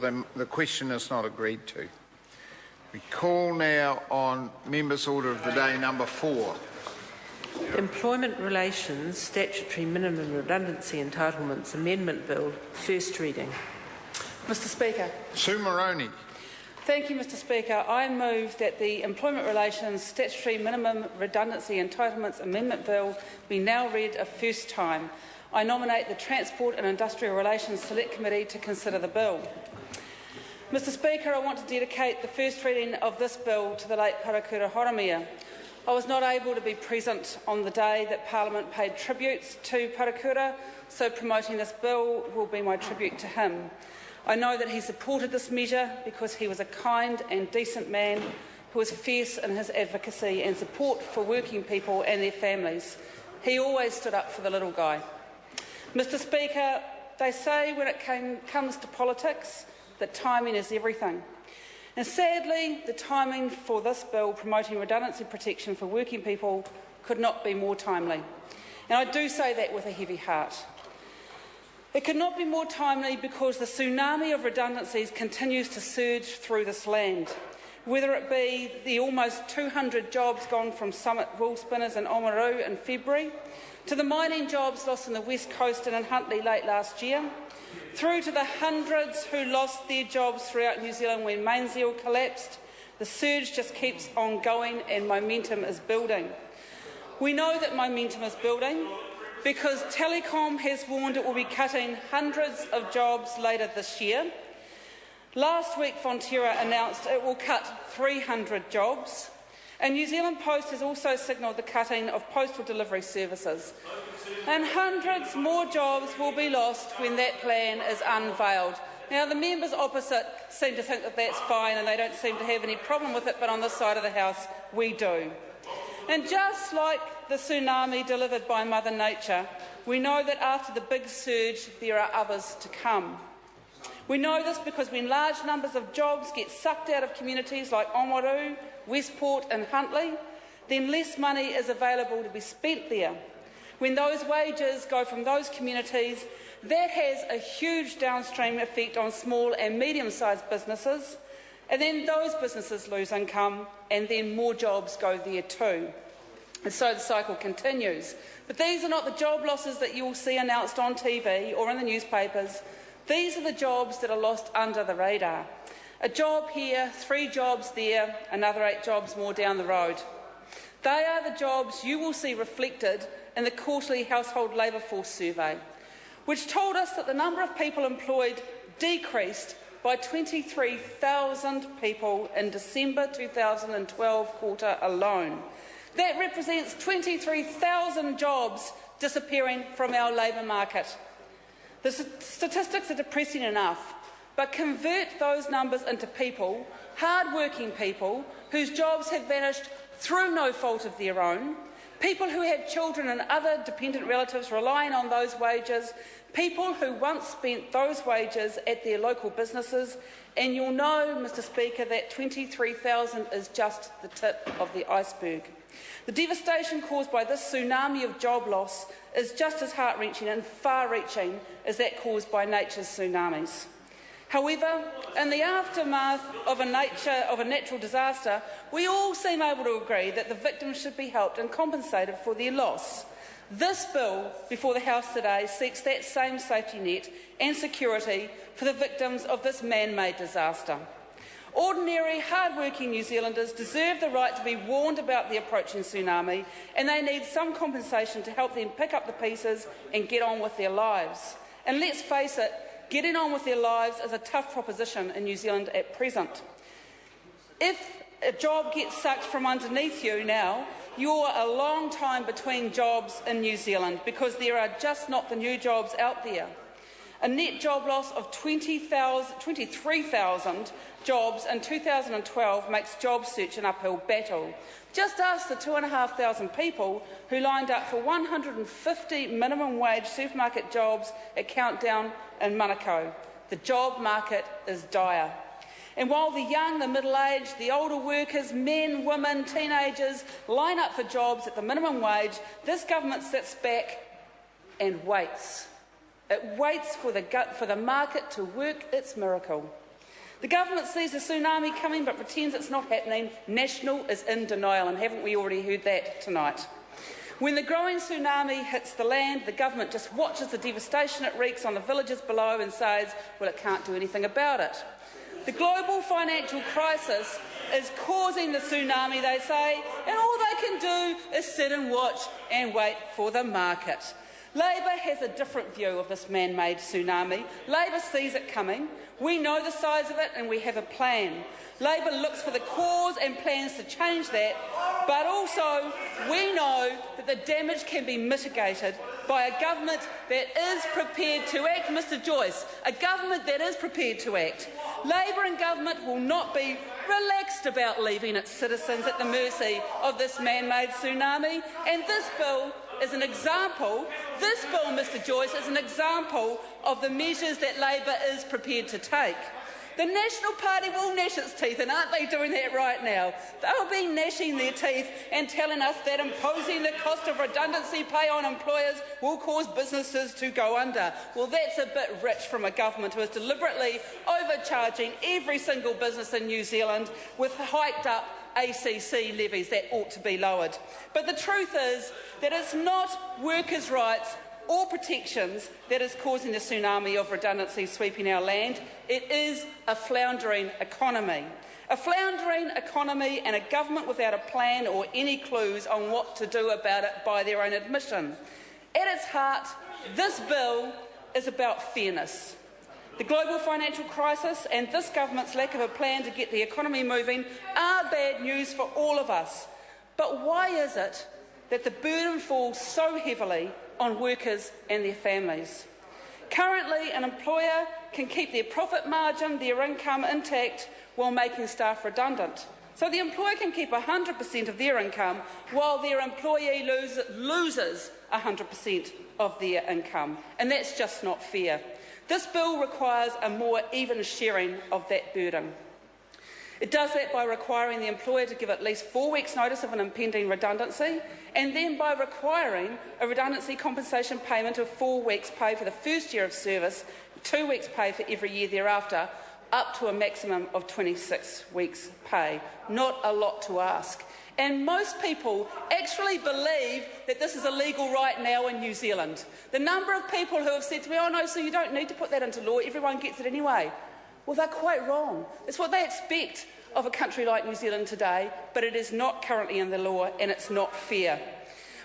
The question is not agreed to. We call now on Members' Order of the Day number 4. Employment Relations Statutory Minimum Redundancy Entitlements Amendment Bill, first reading. Mr Speaker. Sue Moroney. Thank you, Mr Speaker. I move that the Employment Relations Statutory Minimum Redundancy Entitlements Amendment Bill be now read a first time. I nominate the Transport and Industrial Relations Select Committee to consider the bill. Mr Speaker, I want to dedicate the first reading of this bill to the late Parakura Horomia. I was not able to be present on the day that Parliament paid tributes to Parakura, so promoting this bill will be my tribute to him. I know that he supported this measure because he was a kind and decent man who was fierce in his advocacy and support for working people and their families. He always stood up for the little guy. Mr Speaker, they say when it comes to politics that timing is everything. And sadly, the timing for this bill promoting redundancy protection for working people could not be more timely. And I do say that with a heavy heart. It could not be more timely because the tsunami of redundancies continues to surge through this land. Whether it be the almost 200 jobs gone from Summit Wool Spinners in Oamaru in February, to the mining jobs lost on the West Coast and in Huntly late last year, through to the hundreds who lost their jobs throughout New Zealand when Mainzeal collapsed, the surge just keeps on going and momentum is building. We know that momentum is building because Telecom has warned it will be cutting hundreds of jobs later this year. Last week, Fonterra announced it will cut 300 jobs, and New Zealand Post has also signalled the cutting of postal delivery services. And hundreds more jobs will be lost when that plan is unveiled. Now, the members opposite seem to think that that's fine and they don't seem to have any problem with it, but on this side of the House, we do. And just like the tsunami delivered by Mother Nature, we know that after the big surge, there are others to come. We know this because when large numbers of jobs get sucked out of communities like Oamaru, Westport and Huntly, then less money is available to be spent there. When those wages go from those communities, that has a huge downstream effect on small and medium-sized businesses, and then those businesses lose income, and then more jobs go there too. And so the cycle continues. But these are not the job losses that you will see announced on TV or in the newspapers. These are the jobs that are lost under the radar. A job here, 3 jobs there, another 8 jobs more down the road. They are the jobs you will see reflected in the quarterly Household Labour Force survey, which told us that the number of people employed decreased by 23,000 people in December 2012 quarter alone. That represents 23,000 jobs disappearing from our labour market. The statistics are depressing enough, but convert those numbers into people, hard-working people, whose jobs have vanished through no fault of their own, people who have children and other dependent relatives relying on those wages, people who once spent those wages at their local businesses, and you'll know, Mr Speaker, that 23,000 is just the tip of the iceberg. The devastation caused by this tsunami of job loss is just as heart-wrenching and far-reaching as that caused by nature's tsunamis. However, in the aftermath of a natural disaster, we all seem able to agree that the victims should be helped and compensated for their loss. This bill before the House today seeks that same safety net and security for the victims of this man-made disaster. Ordinary, hard-working New Zealanders deserve the right to be warned about the approaching tsunami, and they need some compensation to help them pick up the pieces and get on with their lives. And let's face it, getting on with their lives is a tough proposition in New Zealand at present. If a job gets sucked from underneath you now, you're a long time between jobs in New Zealand because there are just not the new jobs out there. A net job loss of 23,000 jobs in 2012 makes job search an uphill battle. Just ask the 2,500 people who lined up for 150 minimum wage supermarket jobs at Countdown in Manukau. The job market is dire. And while the young, the middle-aged, the older workers, men, women, teenagers line up for jobs at the minimum wage, this government sits back and waits. It waits for the market to work its miracle. The government sees a tsunami coming but pretends it's not happening. National is in denial, and haven't we already heard that tonight? When the growing tsunami hits the land, the government just watches the devastation it wreaks on the villages below and says, well, it can't do anything about it. The global financial crisis is causing the tsunami, they say, and all they can do is sit and watch and wait for the market. Labor has a different view of this man-made tsunami. Labor sees it coming. We know the size of it and we have a plan. Labor looks for the cause and plans to change that, but also we know that the damage can be mitigated by a government that is prepared to act, Mr Joyce, a government that is prepared to act. Labor and government will not be relaxed about leaving its citizens at the mercy of this man-made tsunami, and this bill is an example, this bill, Mr Joyce, is an example of the measures that Labor is prepared to take. The National Party will gnash its teeth, and aren't they doing that right now? They'll be gnashing their teeth and telling us that imposing the cost of redundancy pay on employers will cause businesses to go under. Well, that's a bit rich from a government who is deliberately overcharging every single business in New Zealand with hiked up ACC levies that ought to be lowered. But the truth is that it's not workers' rights or protections that is causing the tsunami of redundancy sweeping our land. It is a floundering economy. A floundering economy and a government without a plan or any clues on what to do about it by their own admission. At its heart, this bill is about fairness. The global financial crisis and this government's lack of a plan to get the economy moving are bad news for all of us. But why is it that the burden falls so heavily on workers and their families? Currently, an employer can keep their profit margin, their income intact, while making staff redundant. So the employer can keep 100% of their income while their employee loses 100% of their income. And that's just not fair. This bill requires a more even sharing of that burden. It does that by requiring the employer to give at least 4 weeks' notice of an impending redundancy, and then by requiring a redundancy compensation payment of 4 weeks' pay for the first year of service, 2 weeks' pay for every year thereafter, up to a maximum of 26 weeks' pay. Not a lot to ask. And most people actually believe that this is illegal right now in New Zealand. The number of people who have said to me, oh no, so you don't need to put that into law, everyone gets it anyway. Well, they're quite wrong. It's what they expect of a country like New Zealand today, but it is not currently in the law and it's not fair.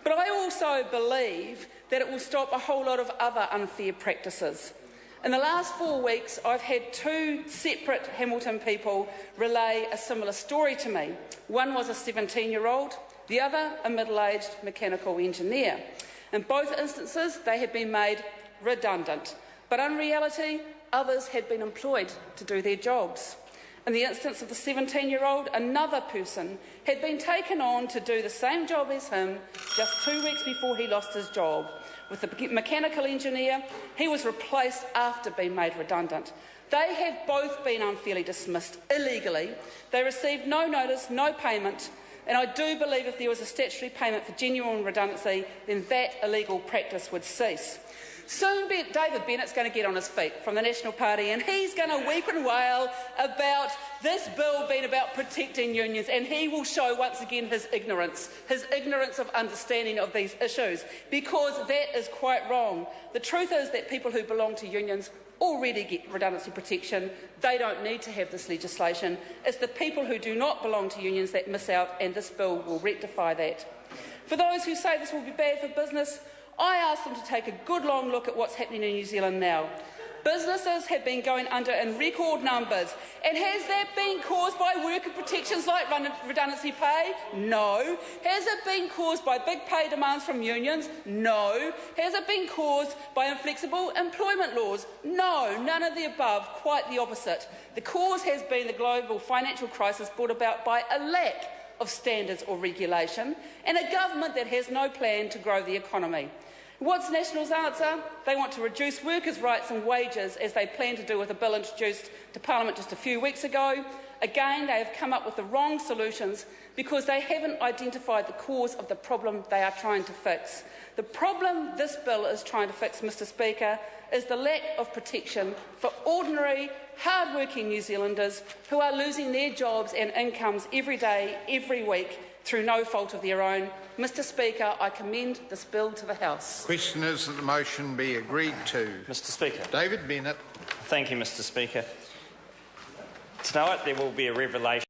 But I also believe that it will stop a whole lot of other unfair practices. In the last 4 weeks, I've had 2 separate Hamilton people relay a similar story to me. One was a 17-year-old, the other a middle-aged mechanical engineer. In both instances, they had been made redundant, but in reality, others had been employed to do their jobs. In the instance of the 17-year-old, another person had been taken on to do the same job as him just 2 weeks before he lost his job. With the mechanical engineer, he was replaced after being made redundant. They have both been unfairly dismissed illegally. They received no notice, no payment, and I do believe if there was a statutory payment for genuine redundancy, then that illegal practice would cease. Soon David Bennett's going to get on his feet from the National Party and he's going to weep and wail about this bill being about protecting unions, and he will show once again his ignorance of understanding of these issues, because that is quite wrong. The truth is that people who belong to unions already get redundancy protection. They don't need to have this legislation. It's the people who do not belong to unions that miss out, and this bill will rectify that. For those who say this will be bad for business, I ask them to take a good long look at what's happening in New Zealand now. Businesses have been going under in record numbers. And has that been caused by worker protections like redundancy pay? No. Has it been caused by big pay demands from unions? No. Has it been caused by inflexible employment laws? No. None of the above. Quite the opposite. The cause has been the global financial crisis brought about by a lack of standards or regulation, and a government that has no plan to grow the economy. What's National's answer? They want to reduce workers' rights and wages, as they plan to do with a bill introduced to Parliament just a few weeks ago. Again, they have come up with the wrong solutions because they haven't identified the cause of the problem they are trying to fix. The problem this bill is trying to fix, Mr Speaker, is the lack of protection for ordinary, hard-working New Zealanders who are losing their jobs and incomes every day, every week, through no fault of their own. Mr Speaker, I commend this bill to the House. Question is that the motion be agreed to. Mr Speaker. David Bennett. Thank you, Mr Speaker. Tonight there will be a revelation